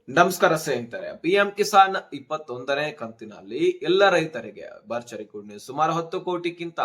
ನಮಸ್ಕಾರ ಸ್ನೇಹಿತರೆ. ಪಿಎಂ ಕಿಸಾನ್ 21ನೇ ಕಂತಿನಲ್ಲಿ ಎಲ್ಲ ರೈತರಿಗೆ ಭರ್ಜರಿ ಗುಡ್ ನ್ಯೂಸ್. ಸುಮಾರು 10 ಕೋಟಿಗಿಂತ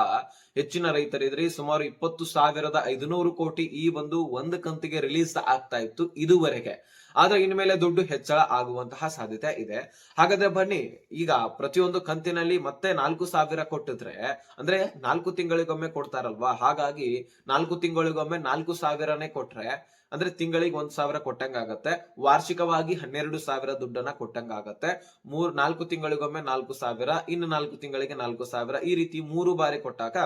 ಹೆಚ್ಚಿನ ರೈತರಿದ್ರಿ. ಸುಮಾರು 20,500 ಕೋಟಿ ಈ ಒಂದು ಕಂತಿಗೆ ರಿಲೀಸ್ ಆಗ್ತಾ ಇತ್ತು ಇದುವರೆಗೆ. ಆದ್ರೆ ಇನ್ಮೇಲೆ ದುಡ್ಡು ಹೆಚ್ಚಳ ಆಗುವಂತಹ ಸಾಧ್ಯತೆ ಇದೆ. ಹಾಗಾದ್ರೆ ಬನ್ನಿ, ಈಗ ಪ್ರತಿಯೊಂದು ಕಂತಿನಲ್ಲಿ ಮತ್ತೆ 4,000 ಕೊಟ್ಟಿದ್ರೆ ಅಂದ್ರೆ 4 ತಿಂಗಳಿಗೊಮ್ಮೆ ಕೊಡ್ತಾರಲ್ವಾ, ಹಾಗಾಗಿ 4 ತಿಂಗಳಿಗೊಮ್ಮೆ 4,000ನೇ ಕೊಟ್ರೆ ಅಂದ್ರೆ ತಿಂಗಳಿಗೆ 1,000 ಕೊಟ್ಟಂಗಾಗತ್ತೆ. ವಾರ್ಷಿಕವಾಗಿ 12,000 ದುಡ್ಡನ್ನ ಕೊಟ್ಟಂಗಾಗತ್ತೆ. 4 ತಿಂಗಳಿಗೊಮ್ಮೆ 4,000, ಇನ್ನು 4 ತಿಂಗಳಿಗೆ 4,000, ಈ ರೀತಿ 3 ಬಾರಿ ಕೊಟ್ಟಾಗ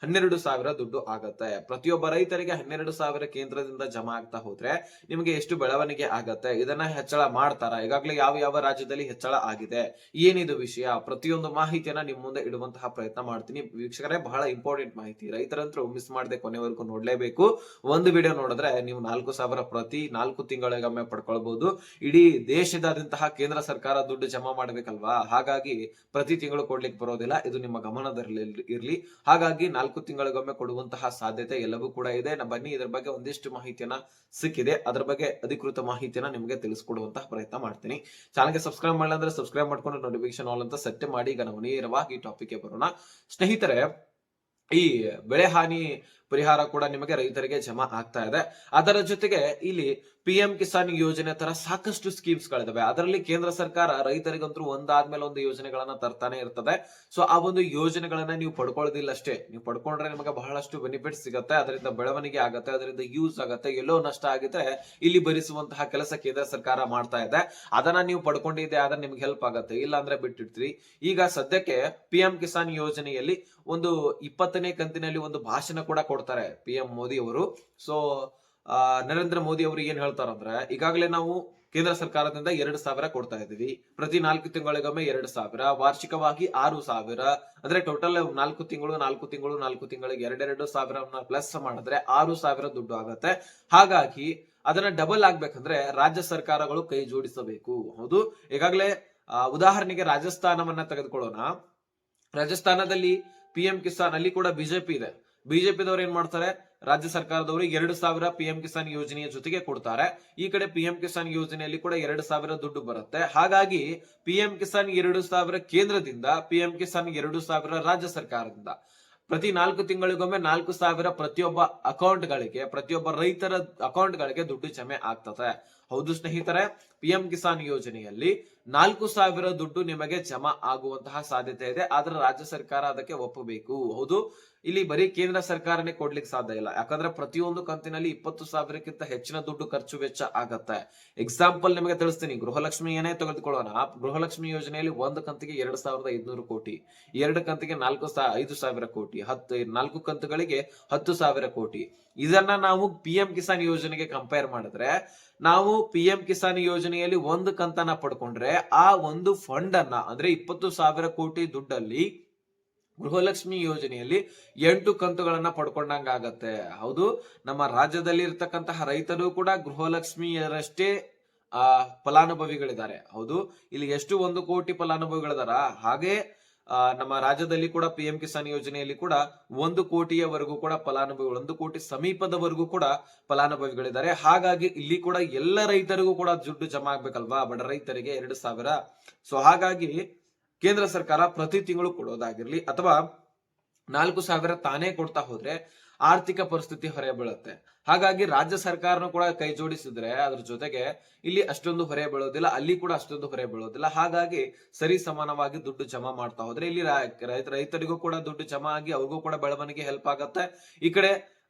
12,000 ದುಡ್ಡು ಆಗತ್ತೆ. ಪ್ರತಿಯೊಬ್ಬ ರೈತರಿಗೆ 12,000 ಕೇಂದ್ರದಿಂದ ಜಮಾ ಆಗ್ತಾ ಹೋದ್ರೆ ನಿಮಗೆ ಎಷ್ಟು ಬೆಳವಣಿಗೆ ಆಗತ್ತೆ? ಇದನ್ನ ಹೆಚ್ಚಳ ಮಾಡ್ತಾರ? ಈಗಾಗಲೇ ಯಾವ ಯಾವ ರಾಜ್ಯದಲ್ಲಿ ಹೆಚ್ಚಳ ಆಗಿದೆ, ಏನಿದು ವಿಷಯ, ಪ್ರತಿಯೊಂದು ಮಾಹಿತಿಯನ್ನ ನಿಮ್ ಮುಂದೆ ಇಡುವಂತಹ ಪ್ರಯತ್ನ ಮಾಡ್ತೀನಿ. ವೀಕ್ಷಕರೇ, ಬಹಳ ಇಂಪಾರ್ಟೆಂಟ್ ಮಾಹಿತಿ, ರೈತರಂತರೂ ಮಿಸ್ ಮಾಡದೆ ಕೊನೆವರೆಗೂ ನೋಡ್ಲೇಬೇಕು. ಒಂದು ವಿಡಿಯೋ ನೋಡಿದ್ರೆ ನೀವು 4,000 ಪ್ರತಿ 4 ತಿಂಗಳಿಗೊಮ್ಮೆ ಪಡ್ಕೊಳ್ಬಹುದು. ಇಡೀ ದೇಶದಾದ್ಯಂತಹ ಕೇಂದ್ರ ಸರ್ಕಾರ ದುಡ್ಡು ಜಮಾ ಮಾಡ್ಬೇಕಲ್ವಾ, ಹಾಗಾಗಿ ಪ್ರತಿ ತಿಂಗಳು ಕೊಡ್ಲಿಕ್ಕೆ ಬರೋದಿಲ್ಲ. ಇದು ನಿಮ್ಮ ಗಮನದಲ್ಲಿ ಇರ್ಲಿ. ಹಾಗಾಗಿ 4 ತಿಂಗಳಿಗೊಮ್ಮೆ ಕೊಡುವಂತಹ ಸಾಧ್ಯತೆ ಎಲ್ಲವೂ ಕೂಡ ಇದೆ. ಬನ್ನಿ, ಇದರ ಬಗ್ಗೆ ಒಂದಿಷ್ಟು ಮಾಹಿತಿಯನ್ನ ಸಿಕ್ಕಿದೆ, ಅದರ ಬಗ್ಗೆ ಅಧಿಕೃತ ಮಾಹಿತಿಯನ್ನ ನಿಮಗೆ ತಿಳಿಸ್ಕೊಡುವಂತಹ ಪ್ರಯತ್ನ ಮಾಡ್ತೀನಿ. ಚಾನಲ್ಗೆ ಸಬ್ಸ್ಕ್ರೈಬ್ ಮಾಡಿಲ್ಲ ಅಂದ್ರೆ ಸಬ್ಸ್ಕ್ರೈಬ್ ಮಾಡ್ಕೊಂಡು ನೋಟಿಫಿಕೇಶನ್ ಆಲ್ ಅಂತ ಸೆಟ್ ಮಾಡಿ. ಈಗ ನಾವು ನೇರವಾಗಿ ಟಾಪಿಕ್ ಗೆ ಬರೋಣ ಸ್ನೇಹಿತರೆ. ಈ ಬೆಳೆ ಹಾನಿ ಪರಿಹಾರ ಕೂಡ ನಿಮಗೆ ರೈತರಿಗೆ ಜಮಾ ಆಗ್ತಾ ಇದೆ. ಅದರ ಜೊತೆಗೆ ಇಲ್ಲಿ ಪಿಎಂ ಕಿಸಾನ್ ಯೋಜನೆ ತರ ಸಾಕಷ್ಟು ಸ್ಕೀಮ್ಸ್ ಗಳಿದಾವೆ. ಅದರಲ್ಲಿ ಕೇಂದ್ರ ಸರ್ಕಾರ ರೈತರಿಗಂತೂ ಒಂದಾದ್ಮೇಲೆ ಒಂದು ಯೋಜನೆಗಳನ್ನ ತರ್ತಾನೆ ಇರ್ತದೆ. ಸೊ ಆ ಒಂದು ಯೋಜನೆಗಳನ್ನ ನೀವು ಪಡ್ಕೊಳ್ಳೋದಿಲ್ಲ ಅಷ್ಟೇ, ನೀವು ಪಡ್ಕೊಂಡ್ರೆ ನಿಮಗೆ ಬಹಳಷ್ಟು ಬೆನಿಫಿಟ್ ಸಿಗುತ್ತೆ, ಅದರಿಂದ ಬೆಳವಣಿಗೆ ಆಗುತ್ತೆ, ಅದರಿಂದ ಯೂಸ್ ಆಗುತ್ತೆ. ಎಲ್ಲೋ ನಷ್ಟ ಆಗಿದ್ರೆ ಇಲ್ಲಿ ಭರಿಸುವಂತಹ ಕೆಲಸ ಕೇಂದ್ರ ಸರ್ಕಾರ ಮಾಡ್ತಾ ಇದೆ. ಅದನ್ನ ನೀವು ಪಡ್ಕೊಂಡಿದ್ದೆ ಆದ್ರೆ ನಿಮ್ಗೆ ಹೆಲ್ಪ್ ಆಗುತ್ತೆ, ಇಲ್ಲ ಅಂದ್ರೆ ಬಿಟ್ಟಿರ್ತೀರಿ. ಈಗ ಸದ್ಯಕ್ಕೆ ಪಿಎಂ ಕಿಸಾನ್ ಯೋಜನೆಯಲ್ಲಿ ಒಂದು 20ನೇ ಕಂತಿನಲ್ಲಿ ಒಂದು ಭಾಷಣ ಕೂಡ ಕೊಡ್ತಾರೆ ಪಿಎಂ ಮೋದಿ ಅವರು. ಸೊ ನರೇಂದ್ರ ಮೋದಿ ಅವರು ಏನ್ ಹೇಳ್ತಾರಂದ್ರೆ, ಈಗಾಗಲೇ ನಾವು ಕೇಂದ್ರ ಸರ್ಕಾರದಿಂದ 2,000 ಕೊಡ್ತಾ ಇದೀವಿ. ಪ್ರತಿ 4 ತಿಂಗಳಿಗೊಮ್ಮೆ 2,000, ವಾರ್ಷಿಕವಾಗಿ 6,000, ಅಂದ್ರೆ ಟೋಟಲ್ 4 ತಿಂಗಳು 4 ತಿಂಗಳು 4 ತಿಂಗಳಿಗೆ 2,000 ಪ್ಲಸ್ ಮಾಡಿದ್ರೆ 6,000 ದುಡ್ಡು ಆಗತ್ತೆ. ಹಾಗಾಗಿ ಅದನ್ನ ಡಬಲ್ ಆಗ್ಬೇಕಂದ್ರೆ ರಾಜ್ಯ ಸರ್ಕಾರಗಳು ಕೈ ಜೋಡಿಸಬೇಕು. ಹೌದು, ಈಗಾಗಲೇ ಉದಾಹರಣೆಗೆ ರಾಜಸ್ಥಾನವನ್ನ ತೆಗೆದುಕೊಳ್ಳೋಣ. ರಾಜಸ್ಥಾನದಲ್ಲಿ ಪಿಎಂ ಕಿಸಾನ್ ಅಲ್ಲಿ ಕೂಡ ಬಿಜೆಪಿ ಇದೆ. ಬಿಜೆಪಿದವರು ಏನ್ ಮಾಡ್ತಾರೆ, ರಾಜ್ಯ ಸರ್ಕಾರದವರು 2,000 ಪಿಎಂ ಕಿಸಾನ್ ಯೋಜನೆಯ ಜೊತೆಗೆ ಕೊಡ್ತಾರೆ. ಈ ಕಡೆ ಪಿಎಂ ಕಿಸಾನ್ ಯೋಜನೆಯಲ್ಲಿ ಕೂಡ 2,000 ದುಡ್ಡು ಬರುತ್ತೆ. ಹಾಗಾಗಿ ಪಿಎಂ ಕಿಸಾನ್ 2,000 ಕೇಂದ್ರದಿಂದ, ಪಿಎಂ ಕಿಸಾನ್ 2,000 ರಾಜ್ಯ ಸರ್ಕಾರದಿಂದ. ಪ್ರತಿ 4 ತಿಂಗಳಿಗೊಮ್ಮೆ 4,000 ಪ್ರತಿಯೊಬ್ಬ ಅಕೌಂಟ್ಗಳಿಗೆ, ಪ್ರತಿಯೊಬ್ಬ ರೈತರ ಅಕೌಂಟ್ಗಳಿಗೆ ದುಡ್ಡು ಜಮೆ ಆಗ್ತದೆ. ಹೌದು ಸ್ನೇಹಿತರೆ, ಪಿಎಂ ಕಿಸಾನ್ ಯೋಜನೆಯಲ್ಲಿ 4,000 ದುಡ್ಡು ನಿಮಗೆ ಜಮಾ ಆಗುವಂತಹ ಸಾಧ್ಯತೆ ಇದೆ. ಆದ್ರೆ ರಾಜ್ಯ ಸರ್ಕಾರ ಅದಕ್ಕೆ ಒಪ್ಪಬೇಕು. ಹೌದು, ಇಲ್ಲಿ ಬರೀ ಕೇಂದ್ರ ಸರ್ಕಾರನೇ ಕೊಡ್ಲಿಕ್ಕೆ ಸಾಧ್ಯ ಇಲ್ಲ. ಯಾಕಂದ್ರೆ ಪ್ರತಿಯೊಂದು ಕಂತಿನಲ್ಲಿ 20,000ಕ್ಕಿಂತ ಹೆಚ್ಚಿನ ದುಡ್ಡು ಖರ್ಚು ವೆಚ್ಚ ಆಗತ್ತೆ. ಎಕ್ಸಾಂಪಲ್ ನಿಮಗೆ ತಿಳಿಸ್ತೀನಿ. ಗೃಹಲಕ್ಷ್ಮಿ ಏನೇ ತೆಗೆದುಕೊಳ್ಳೋಣ, ಗೃಹಲಕ್ಷ್ಮಿ ಯೋಜನೆಯಲ್ಲಿ ಒಂದು ಕಂತಿಗೆ 2,500 ಕೋಟಿ, 2 ಕಂತಿಗೆ 5,000 ಕೋಟಿ, 4 ಕಂತುಗಳಿಗೆ 10,000 ಕೋಟಿ. ಇದನ್ನ ನಾವು ಪಿಎಂ ಕಿಸಾನ್ ಯೋಜನೆಗೆ ಕಂಪೇರ್ ಮಾಡಿದ್ರೆ, ನಾವು ಪಿಎಂ ಕಿಸಾನ್ ಯೋಜನೆಯಲ್ಲಿ ಒಂದು ಕಂತನ್ನ ಪಡ್ಕೊಂಡ್ರೆ ಆ ಒಂದು ಫಂಡ್ ಅನ್ನ, ಅಂದ್ರೆ 20,000 ಕೋಟಿ ದುಡ್ಡಲ್ಲಿ ಗೃಹಲಕ್ಷ್ಮಿ ಯೋಜನೆಯಲ್ಲಿ 8 ಕಂತುಗಳನ್ನ ಪಡ್ಕೊಂಡಂಗ ಆಗತ್ತೆ. ಹೌದು, ನಮ್ಮ ರಾಜ್ಯದಲ್ಲಿ ಇರ್ತಕ್ಕಂತಹ ರೈತರು ಕೂಡ ಗೃಹಲಕ್ಷ್ಮಿಯರಷ್ಟೇ ಫಲಾನುಭವಿಗಳಿದ್ದಾರೆ. ಹೌದು, ಇಲ್ಲಿ ಎಷ್ಟು 1 ಕೋಟಿ ಫಲಾನುಭವಿಗಳಿದಾರ, ಹಾಗೆ ನಮ್ಮ ರಾಜ್ಯದಲ್ಲಿ ಕೂಡ ಪಿಎಂ ಕಿಸಾನ್ ಯೋಜನೆಯಲ್ಲಿ ಕೂಡ 1 ಕೋಟಿಯವರೆಗೂ ಕೂಡ ಫಲಾನುಭವಿಗಳು, 1 ಕೋಟಿ ಸಮೀಪದವರೆಗೂ ಕೂಡ ಫಲಾನುಭವಿಗಳಿದ್ದಾರೆ. ಹಾಗಾಗಿ ಇಲ್ಲಿ ಕೂಡ ಎಲ್ಲ ರೈತರಿಗೂ ಕೂಡ ದುಡ್ಡು ಜಮಾ ಆಗ್ಬೇಕಲ್ವಾ, ಬಡ ರೈತರಿಗೆ 2,000. ಸೊ ಹಾಗಾಗಿ ಕೇಂದ್ರ ಸರ್ಕಾರ ಪ್ರತಿ ತಿಂಗಳು ಕೊಡೋದಾಗಿರ್ಲಿ ಅಥವಾ 4,000 ತಾನೇ ಕೊಡ್ತಾ ಹೋದ್ರೆ ಆರ್ಥಿಕ ಪರಿಸ್ಥಿತಿ ಹೊರೆ ಬೀಳುತ್ತೆ. ಹಾಗಾಗಿ ರಾಜ್ಯ ಸರ್ಕಾರನು ಕೂಡ ಕೈ ಜೋಡಿಸಿದ್ರೆ ಅದ್ರ ಜೊತೆಗೆ ಇಲ್ಲಿ ಅಷ್ಟೊಂದು ಹೊರೆ ಬೀಳೋದಿಲ್ಲ, ಅಲ್ಲಿ ಕೂಡ ಅಷ್ಟೊಂದು ಹೊರೆ ಬೀಳೋದಿಲ್ಲ. ಹಾಗಾಗಿ ಸರಿ ಸಮಾನವಾಗಿ ದುಡ್ಡು ಜಮಾ ಮಾಡ್ತಾ ಹೋದ್ರೆ ಇಲ್ಲಿ ರೈತರಿಗೂ ಕೂಡ ದುಡ್ಡು ಜಮಾ ಆಗಿ ಅವ್ರಿಗೂ ಕೂಡ ಬೆಳವಣಿಗೆ ಹೆಲ್ಪ್ ಆಗತ್ತೆ. ಈ ಕಡೆ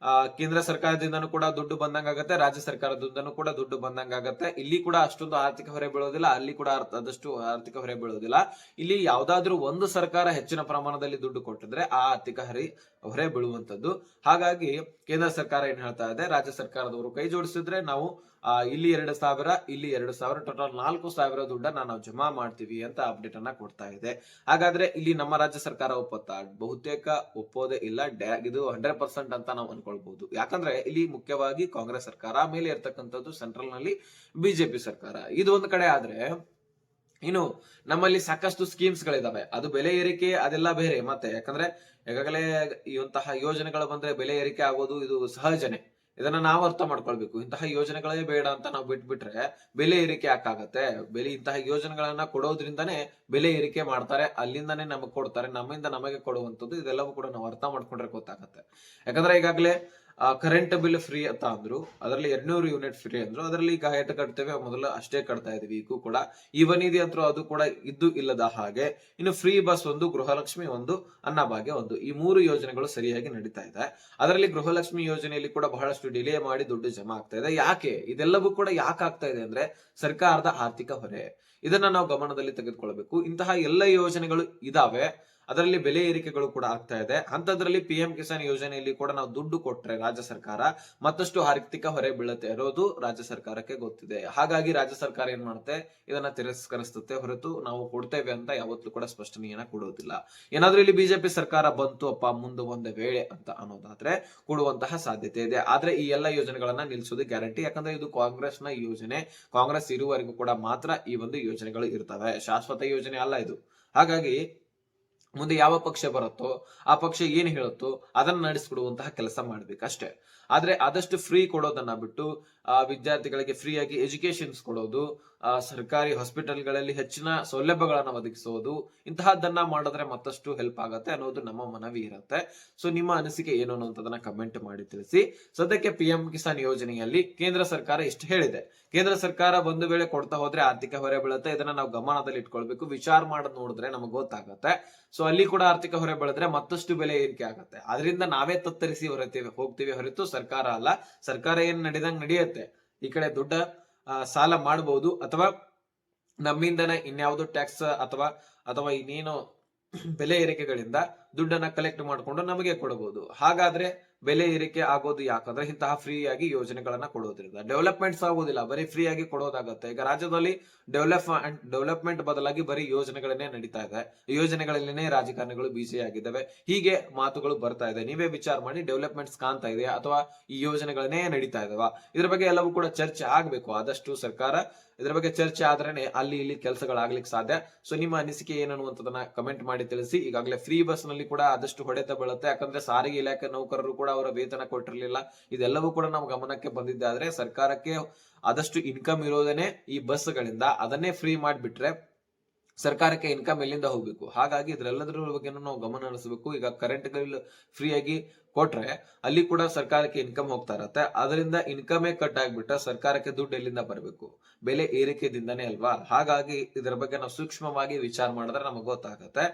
ಕೇಂದ್ರ ಸರ್ಕಾರದಿಂದನೂ ಕೂಡ ದುಡ್ಡು ಬಂದಂಗಾಗತ್ತೆ, ರಾಜ್ಯ ಸರ್ಕಾರದಿಂದನೂ ಕೂಡ ದುಡ್ಡು ಬಂದಂಗಾಗತ್ತೆ. ಇಲ್ಲಿ ಕೂಡ ಅಷ್ಟೊಂದು ಆರ್ಥಿಕ ಹೊರೆ ಬೀಳೋದಿಲ್ಲ, ಅಲ್ಲಿ ಕೂಡ ಆದಷ್ಟು ಆರ್ಥಿಕ ಹೊರೆ ಬೀಳೋದಿಲ್ಲ. ಇಲ್ಲಿ ಯಾವ್ದಾದ್ರೂ ಒಂದು ಸರ್ಕಾರ ಹೆಚ್ಚಿನ ಪ್ರಮಾಣದಲ್ಲಿ ದುಡ್ಡು ಕೊಟ್ಟಿದ್ರೆ ಆ ಆರ್ಥಿಕ ಹೊರೆ ಬೀಳುವಂತದ್ದು. ಹಾಗಾಗಿ ಕೇಂದ್ರ ಸರ್ಕಾರ ಏನ್ ಹೇಳ್ತಾ ಇದೆ, ರಾಜ್ಯ ಸರ್ಕಾರದವರು ಕೈ ಜೋಡಿಸಿದ್ರೆ ನಾವು ಇಲ್ಲಿ 2,000, ಇಲ್ಲಿ 2,000, ಟೋಟಲ್ 4,000 ದುಡ್ಡನ್ನ ನಾವು ಜಮಾ ಮಾಡ್ತೀವಿ ಅಂತ ಅಪ್ಡೇಟ್ ಅನ್ನ ಕೊಡ್ತಾ ಇದೆ. ಹಾಗಾದ್ರೆ ಇಲ್ಲಿ ನಮ್ಮ ರಾಜ್ಯ ಸರ್ಕಾರ ಒಪ್ಪುತ್ತಾ? ಬಹುತೇಕ ಒಪ್ಪೋದೇ ಇಲ್ಲ. ಇದು 100% ಅಂತ ನಾವು ಅನ್ಕೊಳ್ಬಹುದು. ಯಾಕಂದ್ರೆ ಇಲ್ಲಿ ಮುಖ್ಯವಾಗಿ ಕಾಂಗ್ರೆಸ್ ಸರ್ಕಾರ, ಮೇಲೆ ಇರ್ತಕ್ಕಂಥದ್ದು ಸೆಂಟ್ರಲ್ ನಲ್ಲಿ ಬಿಜೆಪಿ ಸರ್ಕಾರ. ಇದು ಒಂದು ಕಡೆ ಆದ್ರೆ, ಇನ್ನು ನಮ್ಮಲ್ಲಿ ಸಾಕಷ್ಟು ಸ್ಕೀಮ್ಸ್ ಗಳಿದಾವೆ. ಅದು ಬೆಲೆ ಏರಿಕೆ ಅದೆಲ್ಲ ಬೇರೆ ಮತ್ತೆ. ಯಾಕಂದ್ರೆ ಈಗಾಗಲೇ ಇಂತಹ ಯೋಜನೆಗಳು ಬಂದ್ರೆ ಬೆಲೆ ಏರಿಕೆ ಆಗೋದು ಇದು ಸಹಜನೆ. ಇದನ್ನ ನಾವು ಅರ್ಥ ಮಾಡ್ಕೊಳ್ಬೇಕು. ಇಂತಹ ಯೋಜನೆಗಳೇ ಬೇಡ ಅಂತ ನಾವು ಬಿಟ್ಬಿಟ್ರೆ ಬೆಲೆ ಏರಿಕೆ ಯಾಕಾಗತ್ತೆ? ಇಂತಹ ಯೋಜನೆಗಳನ್ನ ಕೊಡೋದ್ರಿಂದಾನೇ ಬೆಲೆ ಏರಿಕೆ ಮಾಡ್ತಾರೆ. ಅಲ್ಲಿಂದಾನೇ ನಮಗ್ ಕೊಡ್ತಾರೆ. ನಮ್ಮಿಂದ ನಮಗೆ ಕೊಡುವಂತದ್ದು. ಇದೆಲ್ಲವೂ ಕೂಡ ನಾವು ಅರ್ಥ ಮಾಡ್ಕೊಂಡ್ರೆ ಗೊತ್ತಾಗತ್ತೆ. ಯಾಕಂದ್ರೆ ಈಗಾಗಲೇ ಕರೆಂಟ್ ಬಿಲ್ ಫ್ರೀ ಅಂತ ಅಂದ್ರು. ಅದರಲ್ಲಿ 200 ಯೂನಿಟ್ ಫ್ರೀ ಅಂದ್ರು. ಅದರಲ್ಲಿ ಈಗ ಎಷ್ಟು ಕಟ್ತೇವೆ ಮೊದಲು ಅಷ್ಟೇ ಕಟ್ತಾ ಇದೀವಿ. ಈಗೂ ಕೂಡ ಈವನಿದೆ ಅಂತೂ ಅದು ಕೂಡ ಇದ್ದು ಇಲ್ಲದ ಹಾಗೆ. ಇನ್ನು ಫ್ರೀ ಬಸ್ ಒಂದು, ಗೃಹಲಕ್ಷ್ಮಿ ಒಂದು, ಅನ್ನಭಾಗ್ಯ ಒಂದು, ಈ 3 ಯೋಜನೆಗಳು ಸರಿಯಾಗಿ ನಡೀತಾ ಇದೆ. ಅದರಲ್ಲಿ ಗೃಹಲಕ್ಷ್ಮಿ ಯೋಜನೆಯಲ್ಲಿ ಕೂಡ ಬಹಳಷ್ಟು ಡಿಲೇ ಮಾಡಿ ದುಡ್ಡು ಜಮಾ ಆಗ್ತಾ ಇದೆ. ಯಾಕೆ ಇದೆಲ್ಲವೂ ಕೂಡ ಯಾಕೆ ಆಗ್ತಾ ಇದೆ ಅಂದ್ರೆ ಸರ್ಕಾರದ ಆರ್ಥಿಕ ಹೊರೆ. ಇದನ್ನ ನಾವು ಗಮನದಲ್ಲಿ ತೆಗೆದುಕೊಳ್ಬೇಕು. ಇಂತಹ ಎಲ್ಲ ಯೋಜನೆಗಳು ಇದಾವೆ. ಅದರಲ್ಲಿ ಬೆಲೆ ಏರಿಕೆಗಳು ಕೂಡ ಆಗ್ತಾ ಇದೆ. ಅಂತದ್ರಲ್ಲಿ ಪಿಎಂ ಕಿಸಾನ್ ಯೋಜನೆಯಲ್ಲಿ ಕೂಡ ನಾವು ದುಡ್ಡು ಕೊಟ್ರೆ ರಾಜ್ಯ ಸರ್ಕಾರ ಮತ್ತಷ್ಟು ಆರ್ಥಿಕ ಹೊರೆ ಬೀಳುತ್ತೆ ಇರೋದು ರಾಜ್ಯ ಸರ್ಕಾರಕ್ಕೆ ಗೊತ್ತಿದೆ. ಹಾಗಾಗಿ ರಾಜ್ಯ ಸರ್ಕಾರ ಏನ್ ಮಾಡುತ್ತೆ, ಇದನ್ನ ತಿರಸ್ಕರಿಸುತ್ತೆ ಹೊರತು ನಾವು ಕೊಡ್ತೇವೆ ಅಂತ ಯಾವತ್ತೂ ಕೂಡ ಸ್ಪಷ್ಟನೆಯನ್ನ ಕೊಡೋದಿಲ್ಲ. ಏನಾದ್ರೂ ಇಲ್ಲಿ ಬಿಜೆಪಿ ಸರ್ಕಾರ ಬಂತು ಅಪ್ಪ ಮುಂದೆ ಒಂದು ವೇಳೆ ಅಂತ ಅನ್ನೋದಾದ್ರೆ ಕೊಡುವಂತಹ ಸಾಧ್ಯತೆ ಇದೆ. ಆದ್ರೆ ಈ ಎಲ್ಲ ಯೋಜನೆಗಳನ್ನ ನಿಲ್ಲಿಸೋದು ಗ್ಯಾರಂಟಿ. ಯಾಕಂದ್ರೆ ಇದು ಕಾಂಗ್ರೆಸ್ನ ಯೋಜನೆ. ಕಾಂಗ್ರೆಸ್ ಇರುವವರೆಗೂ ಕೂಡ ಮಾತ್ರ ಈ ಒಂದು ಯೋಜನೆಗಳು ಇರ್ತವೆ. ಶಾಶ್ವತ ಯೋಜನೆ ಅಲ್ಲ ಇದು. ಹಾಗಾಗಿ ಮುಂದೆ ಯಾವ ಪಕ್ಷ ಬರುತ್ತೋ ಆ ಪಕ್ಷ ಏನ್ ಹೇಳುತ್ತೋ ಅದನ್ನ ನಡೆಸಿಕೊಡುವಂತಹ ಕೆಲಸ ಮಾಡ್ಬೇಕು ಅಷ್ಟೇ. ಆದ್ರೆ ಆದಷ್ಟು ಫ್ರೀ ಕೊಡೋದನ್ನ ಬಿಟ್ಟು ವಿದ್ಯಾರ್ಥಿಗಳಿಗೆ ಫ್ರೀ ಆಗಿ ಎಜುಕೇಶನ್ಸ್ ಕೊಡೋದು, ಸರ್ಕಾರಿ ಹಾಸ್ಪಿಟಲ್ಗಳಲ್ಲಿ ಹೆಚ್ಚಿನ ಸೌಲಭ್ಯಗಳನ್ನ ಒದಗಿಸೋದು, ಇಂತಹದ್ದನ್ನ ಮಾಡಿದ್ರೆ ಮತ್ತಷ್ಟು ಹೆಲ್ಪ್ ಆಗತ್ತೆ ಅನ್ನೋದು ನಮ್ಮ ಮನವಿ ಇರುತ್ತೆ. ಸೊ ನಿಮ್ಮ ಅನಿಸಿಕೆ ಏನು ಅನ್ನೋದನ್ನ ಕಮೆಂಟ್ ಮಾಡಿ ತಿಳಿಸಿ. ಸದ್ಯಕ್ಕೆ ಪಿಎಂ ಕಿಸಾನ್ ಯೋಜನೆಯಲ್ಲಿ ಕೇಂದ್ರ ಸರ್ಕಾರ ಇಷ್ಟು ಹೇಳಿದೆ. ಕೇಂದ್ರ ಸರ್ಕಾರ ಒಂದು ವೇಳೆ ಕೊಡ್ತಾ ಹೋದ್ರೆ ಆರ್ಥಿಕ ಹೊರೆ ಬೀಳುತ್ತೆ. ಇದನ್ನ ನಾವು ಗಮನದಲ್ಲಿ ಇಟ್ಕೊಳ್ಬೇಕು. ವಿಚಾರ ಮಾಡೋದ್ ನೋಡಿದ್ರೆ ನಮಗೆ ಗೊತ್ತಾಗತ್ತೆ. ಸೊ ಅಲ್ಲಿ ಕೂಡ ಆರ್ಥಿಕ ಹೊರೆ ಬೆಳೆದ್ರೆ ಮತ್ತಷ್ಟು ಬೆಲೆ ಏರಿಕೆ ಆಗತ್ತೆ. ಅದರಿಂದ ನಾವೇ ತತ್ತರಿಸಿ ಹೋಗ್ತೀವಿ ಹೊರತು ಸರ್ಕಾರ ಅಲ್ಲ. ಸರ್ಕಾರ ಏನ್ ನಡೆದಂಗ್ ನಡೆಯುತ್ತೆ. ಈ ಕಡೆ ದುಡ್ಡ ಸಾಲ ಮಾಡಬಹುದು ಅಥವಾ ನಮ್ಮಿಂದನೇ ಇನ್ಯಾವುದೋ ಟ್ಯಾಕ್ಸ್ ಅಥವಾ ಅಥವಾ ಇನ್ನೇನು ಬೆಲೆ ಏರಿಕೆಗಳಿಂದ ದುಡ್ಡನ್ನ ಕಲೆಕ್ಟ್ ಮಾಡಿಕೊಂಡು ನಮಗೆ ಕೊಡಬಹುದು. ಹಾಗಾದ್ರೆ ಬೆಲೆ ಏರಿಕೆ ಆಗೋದು ಯಾಕಂದ್ರೆ ಇಂತಹ ಫ್ರೀ ಆಗಿ ಯೋಜನೆಗಳನ್ನ ಕೊಡೋದ್ರಿಂದ ಡೆವಲಪ್ಮೆಂಟ್ಸ್ ಆಗೋದಿಲ್ಲ, ಬರೀ ಫ್ರೀ ಆಗಿ ಕೊಡೋದಾಗತ್ತೆ. ಈಗ ರಾಜ್ಯದಲ್ಲಿ ಡೆವಲಪ್ಮೆಂಟ್ ಬದಲಾಗಿ ಬರೀ ಯೋಜನೆಗಳನ್ನೇ ನಡೀತಾ ಇದೆ. ಯೋಜನೆಗಳಲ್ಲೇನೆ ರಾಜಕಾರಣಿಗಳು ಬಿಸಿ ಆಗಿದ್ದಾವೆ. ಹೀಗೆ ಮಾತುಗಳು ಬರ್ತಾ ಇದೆ. ನೀವೇ ವಿಚಾರ ಮಾಡಿ, ಡೆವಲಪ್ಮೆಂಟ್ಸ್ ಕಾಣ್ತಾ ಇದೆಯಾ ಅಥವಾ ಈ ಯೋಜನೆಗಳನ್ನೇ ನಡೀತಾ ಇದಾವ? ಇದ್ರ ಬಗ್ಗೆ ಎಲ್ಲವೂ ಕೂಡ ಚರ್ಚೆ ಆಗ್ಬೇಕು. ಆದಷ್ಟು ಸರ್ಕಾರ ಇದ್ರ ಬಗ್ಗೆ ಚರ್ಚೆ ಆದ್ರೇನೆ ಅಲ್ಲಿ ಇಲ್ಲಿ ಕೆಲಸಗಳಾಗ್ಲಿಕ್ಕೆ ಸಾಧ್ಯ. ಸೊ ನಿಮ್ಮ ಅನಿಸಿಕೆ ಏನನ್ನುವಂಥದ್ದನ್ನ ಕಮೆಂಟ್ ಮಾಡಿ ತಿಳಿಸಿ. ಈಗಾಗಲೇ ಫ್ರೀ ಬಸ್ ನಲ್ಲಿ ಕೂಡ ಆದಷ್ಟು ಹೊಡೆತ ಬೀಳುತ್ತೆ. ಯಾಕಂದ್ರೆ ಸಾರಿಗೆ ಇಲಾಖೆ ನೌಕರರು ಕೂಡ ಅವರ ವೇತನ ಕೊಟ್ಟಿರಲಿಲ್ಲ. ಇದೆಲ್ಲವೂ ಕೂಡ ನಾವು ಗಮನಕ್ಕೆ ಬಂದಿದ್ದೆ. ಆದ್ರೆ ಸರ್ಕಾರಕ್ಕೆ ಆದಷ್ಟು ಇನ್ಕಮ್ ಇರೋದೇನೆ ಈ ಬಸ್ಗಳಿಂದ. ಅದನ್ನೇ ಫ್ರೀ ಮಾಡಿಬಿಟ್ರೆ ಸರ್ಕಾರಕ್ಕೆ ಇನ್ಕಮ್ ಎಲ್ಲಿಂದ ಹೋಗ್ಬೇಕು? ಹಾಗಾಗಿ ಇದ್ರೆಲ್ಲದ್ರ ಬಗ್ಗೆ ನಾವು ಗಮನ ಹರಿಸಬೇಕು. ಈಗ ಕರೆಂಟ್ ಬಿಲ್ ಫ್ರೀ ಆಗಿ ಕೊಟ್ರೆ ಅಲ್ಲಿ ಕೂಡ ಸರ್ಕಾರಕ್ಕೆ ಇನ್ಕಮ್ ಹೋಗ್ತಾ ಇರತ್ತೆ. ಅದರಿಂದ ಇನ್ಕಮೇ ಕಟ್ ಆಗ್ಬಿಟ್ರೆ ಸರ್ಕಾರಕ್ಕೆ ದುಡ್ಡು ಎಲ್ಲಿಂದ ಬರಬೇಕು? ಬೆಲೆ ಏರಿಕೆದಿಂದನೇ ಅಲ್ವಾ? ಹಾಗಾಗಿ ಇದರ ಬಗ್ಗೆ ನಾವು ಸೂಕ್ಷ್ಮವಾಗಿ ವಿಚಾರ ಮಾಡಿದ್ರೆ ನಮಗೆ ಗೊತ್ತಾಗತ್ತೆ.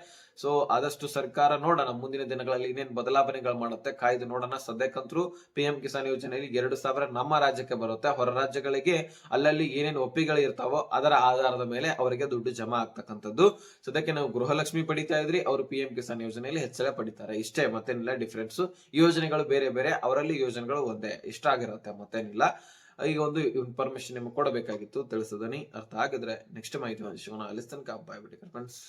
ಸೊ ಆದಷ್ಟು ಸರ್ಕಾರ ನೋಡೋಣ ಮುಂದಿನ ದಿನಗಳಲ್ಲಿ ಇನ್ನೇನ್ ಬದಲಾವಣೆಗಳು ಮಾಡುತ್ತೆ, ಕಾಯ್ದು ನೋಡೋಣ. ಸದ್ಯಕ್ಕಂತರೂ ಪಿಎಂ ಕಿಸಾನ್ ಯೋಜನೆಯಲ್ಲಿ 2,000 ನಮ್ಮ ರಾಜ್ಯಕ್ಕೆ ಬರುತ್ತೆ. ಹೊರ ರಾಜ್ಯಗಳಿಗೆ ಅಲ್ಲಲ್ಲಿ ಏನೇನು ಒಪ್ಪಿಗಳು ಇರ್ತಾವೋ ಅದರ ಆಧಾರದ ಮೇಲೆ ಅವರಿಗೆ ದುಡ್ಡು ಜಮಾ ಆಗ್ತಕ್ಕಂಥದ್ದು. ಸದ್ಯಕ್ಕೆ ನಾವು ಗೃಹಲಕ್ಷ್ಮಿ ಪಡಿತಾ ಇದ್ರಿ, ಅವರು ಪಿಎಂ ಕಿಸಾನ್ ಯೋಜನೆಯಲ್ಲಿ ಹೆಚ್ಚಳ ಪಡಿತಾರೆ. ಇಷ್ಟೇ, ಮತ್ತೇನಿಲ್ಲ ಡಿಫ್ರೆನ್ಸ್. ಯೋಜನೆಗಳು ಬೇರೆ ಬೇರೆ, ಅವರಲ್ಲಿ ಯೋಜನೆಗಳು ಒಂದೇ, ಇಷ್ಟ ಆಗಿರುತ್ತೆ, ಮತ್ತೇನಿಲ್ಲ. ಈಗ ಒಂದು ಇನ್ಫಾರ್ಮೇಶನ್ ನಿಮಗೆ ಕೊಡಬೇಕಾಗಿತ್ತು, ತಿಳಿಸದನಿ. ಅರ್ಥ ಆಗಿದ್ರೆ ನೆಕ್ಸ್ಟ್ ಮಾಹಿತಿ ಸಿಗೋಣ. ಅಲ್ಲಿ ತನಕ ಬಾಯ್ ಬಿಡಿ ಫ್ರೆಂಡ್ಸ್.